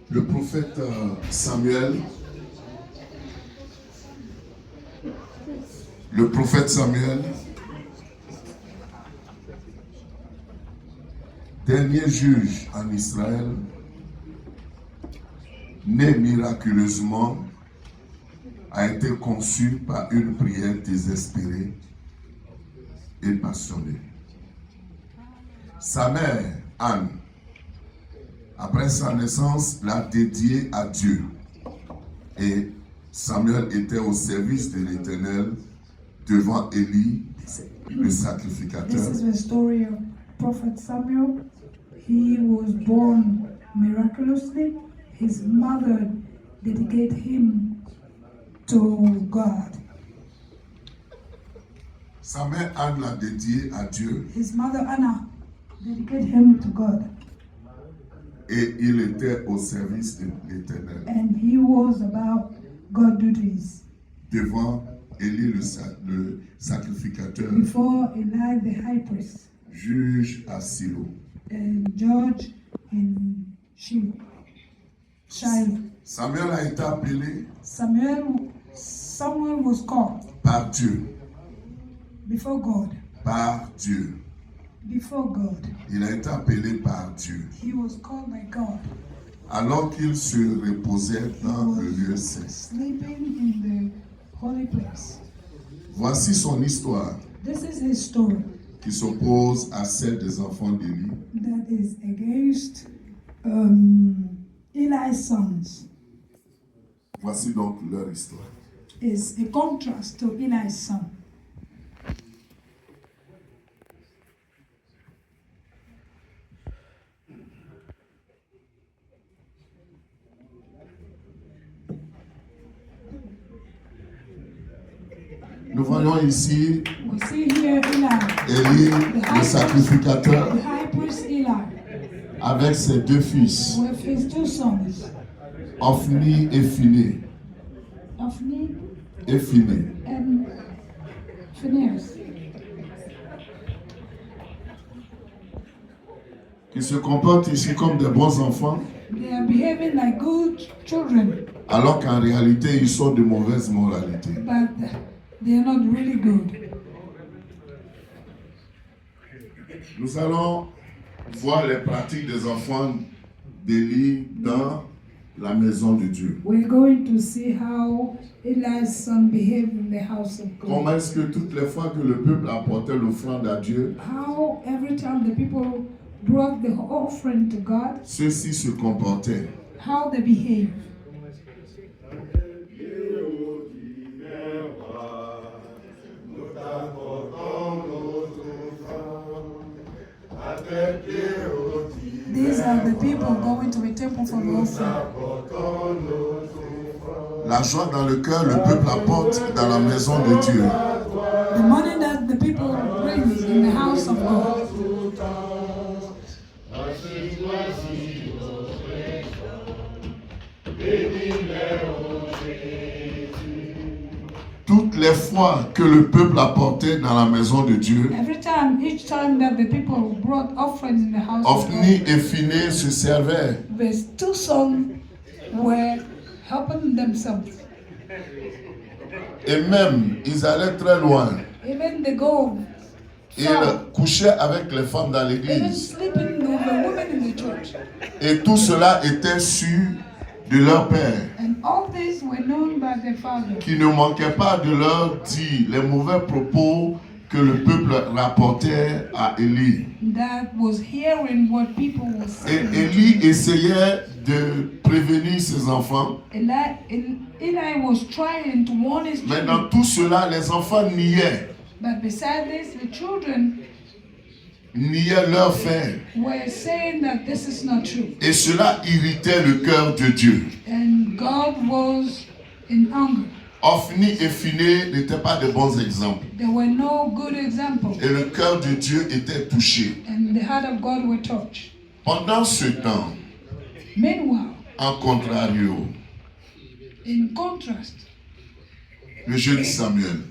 Le prophète Samuel, dernier juge en Israël, né miraculeusement, a été conçu par une prière désespérée et passionnée. Sa mère, Anne, après sa naissance, l'a dédié à Dieu. Et Samuel était au service de l'Éternel devant Élie, le sacrificateur. This is the story of Prophet Samuel. He was born miraculously. His mother dedicated him to God. Sa mère Anne l'a dédié à Dieu. His mother Anna dedicated him to God. Et il était au service de l'Éternel. And he was about God duties. Devant Élie le sacrificateur, Before Eli the high priest, juge à Silo. and judge in Shiloh. Samuel a été appelé Samuel was called par Dieu. before God. Par Dieu. Before God. Il a été appelé par Dieu. He was called by God. Alors qu'il se reposait dans le lieu saint. Sleeping in the holy place. Voici son histoire This is his story qui s'oppose à celle des enfants d'Élie. that is against Eli's sons. Voici donc leur histoire. Is a contrast to Eli's son. Nous voyons ici We see here Élie, le sacrificateur, the high priest Eli, avec ses deux fils, with his two sons, Ophni et Phiné. Ophni Et Phiné. and Phinehas, Qui se comportent ici comme des bons enfants, they are behaving like good children, alors qu'en réalité, ils sont de mauvaise moralité. but they are not really good. Nous allons voir les pratiques des enfants d'Élie dans la maison de Dieu. We're going to see how Eli's son behaved in the house of God. Comment est-ce que toutes les fois que le peuple apportait l'offrande à Dieu, How every time the people brought the offering to God, ceux-ci se comportaient. how they behave. These are the people going to the temple for the offering. La joie dans le cœur, le peuple apporte dans la maison de Dieu. The money that the people bring in the house of God. Toutes les fois que le peuple apportait dans la maison de Dieu, Each time that the people brought offerings in the house of Ophni God, et Phiné se servaient. the two sons were helping themselves. Et même, ils allaient très loin. Even they go Ils couchaient avec les femmes dans even l'église. sleeping with the women in the church. Et tout cela était su de leur père, And all these were known by their father. qui ne manquait pas de leur dire les mauvais propos que le peuple rapportait à Élie. That was hearing what people were Et saying. Élie essayait de prévenir ses enfants. Eli was trying to warn his Mais children. dans tout cela, les enfants niaient But beside this, the children leur fait. were saying that this is not true. Et cela irritait le cœur de Dieu. And God was in anger. Ophni et Phiné n'étaient pas de bons exemples. There were no good examples. Et le cœur de Dieu était touché. And the heart of God were touched. Pendant ce temps, Meanwhile, en contrario, in contrast le jeune Samuel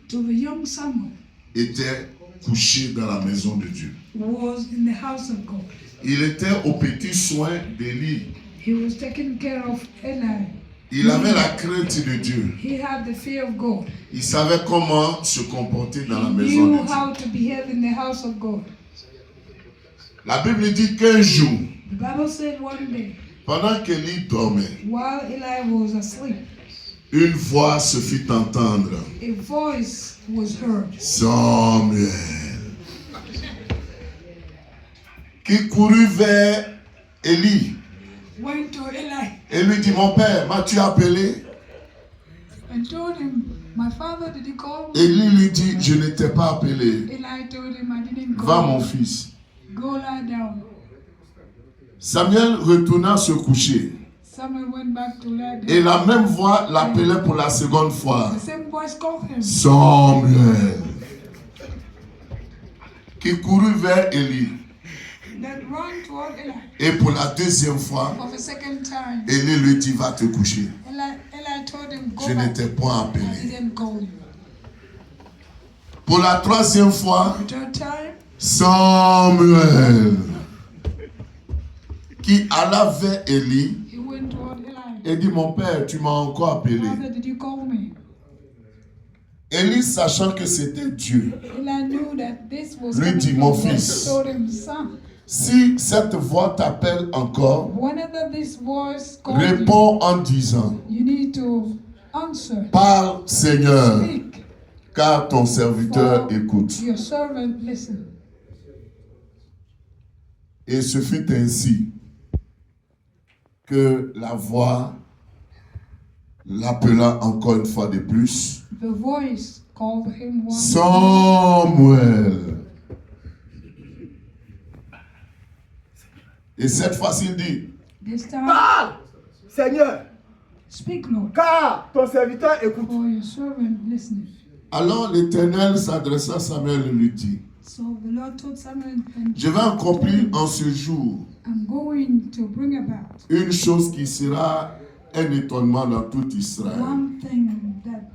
to the young Samuel, était couché dans la maison de Dieu. was in the house of God. Il était aux petits soins d'Élie. He was taking care of Eli. Il avait la crainte de Dieu. He had the fear of God. Il savait comment se comporter dans la He maison knew de Dieu. how to behave in the house of God. La Bible dit qu'un jour, The Bible said one day, pendant qu'Élie dormait, while Eli was asleep, une voix se fit entendre. a voice was heard. Samuel. Qui courut vers Élie Went to Eli et lui dit, mon père, m'as-tu appelé? and told him, "My father, did he call me?" Élie lui dit, je ne t'ai pas appelé. Eli told him, "I didn't Va call mon you. fils. Go lie down." Samuel retourna se coucher. Samuel went back to lie Et down. la même voix l'appelait pour la seconde fois. The same voice called him. Samuel. Qui courut vers Élie. That ran toward Eli Et pour la deuxième fois, for the second time. Élie lui dit, va te coucher. Eli told him, "Go Je ne back. t'ai point I appelé. didn't call you." Pour la troisième fois, The third time, Samuel. Qui alla vers Élie he went toward Eli. et dit, mon père, tu m'as encore appelé. "Father, did you call me?" Élie, sachant que c'était Dieu, Eli knew that this was lui coming dit, from mon God. fils, Told him, "Son, si cette voix t'appelle encore, whenever this voice calls you, réponds en disant, you need to answer. parle Seigneur, Speak. car ton serviteur For écoute. your servant listen." Et ce fut ainsi que la voix l'appela encore une fois de plus. The voice called him once. Samuel. Et cette fois-ci, il dit, This time, Parle, Seigneur, speak, Lord, car ton serviteur écoute. for your servant listening. alors l'Éternel s'adressa à Samuel et lui dit, So the Lord told Samuel, and je vais accomplir en ce jour I'm going to bring about une chose qui sera un étonnement dans tout Israël. one thing that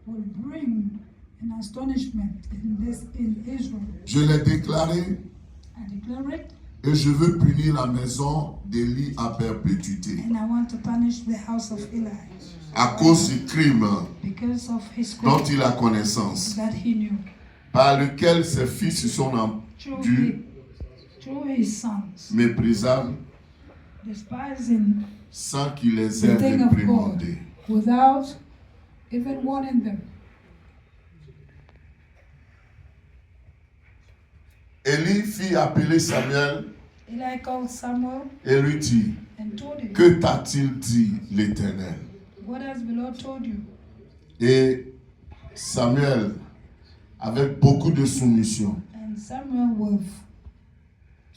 will bring an astonishment in Israel. Je l'ai déclaré I declare it, et je veux punir la maison d'Élie à perpétuité and I want to punish the house of Eli à cause du crime because of his dont crime il a connaissance, that he knew. par lequel ses fils se sont rendus Through his sons, méprisables despising sans qu'il les the ait thing of God réprimandés. without even warning them. Élie fit appeler Samuel Eli called Samuel et lui dit, and told him, que t'a-t-il dit l'Éternel? "What has the Lord told you?" Et Samuel, avec beaucoup de soumission And Samuel, with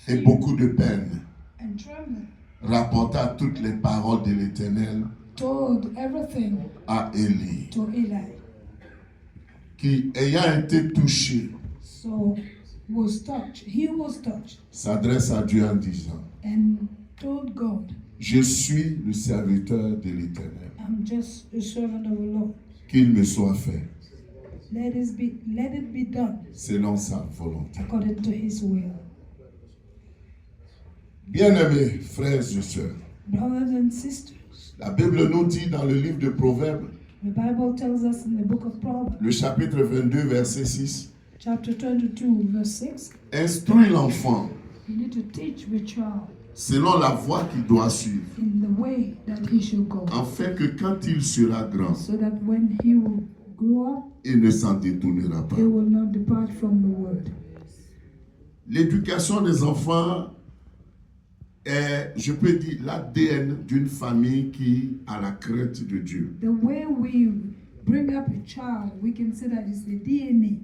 et beaucoup de peine, and trembling, rapporta toutes les paroles de l'Éternel told everything à Élie, to Eli. qui, ayant été touché, So was touched. He was touched s'adresse à Dieu en disant, and told God, je suis le serviteur de l'Éternel, "I'm just a servant of the Lord. qu'il me soit fait Let it be done selon sa volonté. according to his will." Bien-aimés frères et sœurs, Brothers and sisters, la Bible nous dit dans le livre de Proverbes, the Bible tells us in the book of Proverbs, le chapitre 22, verset 6, chapter 22, verse 6, instruis l'enfant you need to teach the child selon la voie qu'il doit suivre, in the way that he should go, afin que quand il sera grand, so that when he will grow up, il ne s'en détournera pas. he will not depart from the word. L'éducation des enfants est, je peux dire, l'ADN d'une famille qui a la crainte de Dieu. The way we bring up a child, we can say that it's the DNA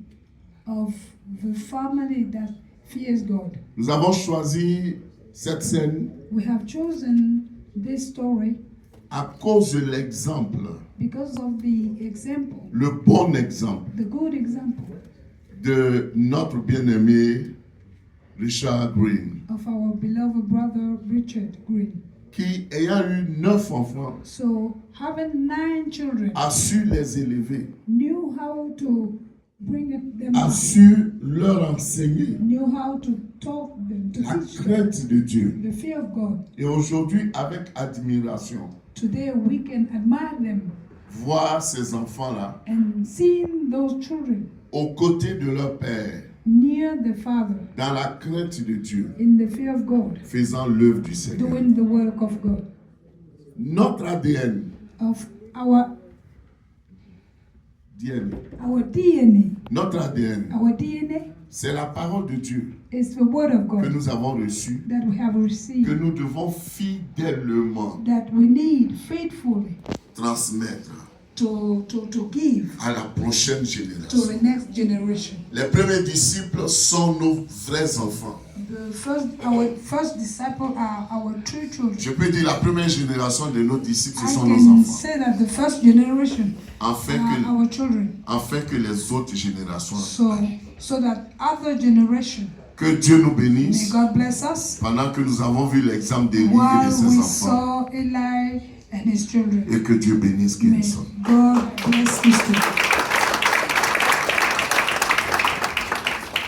of the family that fears God. Nous avons choisi cette scène We have chosen this story à cause de l'exemple, because of the example, le bon exemple the good example de notre bien-aimé Richard Green, of our beloved brother Richard Green. qui, ayant eu 9 enfants, So, having 9 children, a su les élever, knew how to bring them a up, su leur enseigner, knew how to taught them, to La teach them crainte de Dieu. the fear of God. Et aujourd'hui, avec admiration, Today we can admire them voir ces enfants-là and seeing those children aux côtés de leur père, near the Father dans la crainte de Dieu, in the fear of God, faisant l'œuvre du Seigneur. doing the work of God. Notre ADN, Of our DNA, notre ADN, our DNA c'est la parole de Dieu is the word of que God nous avons reçue, that we have que received, nous devons fidèlement that we need faithfully transmettre to give à la prochaine to génération. the next generation. Les premiers disciples sont nos vrais enfants. Our first disciple are our true children. Je peux dire la première génération de nos disciples, ce I sont nos can enfants. say that the first generation Afin are our children, que les autres générations, so that other generation, que Dieu nous may bénisse, God bless us, pendant que nous avons vu l'exemple d'Élie et de while ses we enfants, saw Eli and his children. et que Dieu bénisse May Kenson. God bless his children.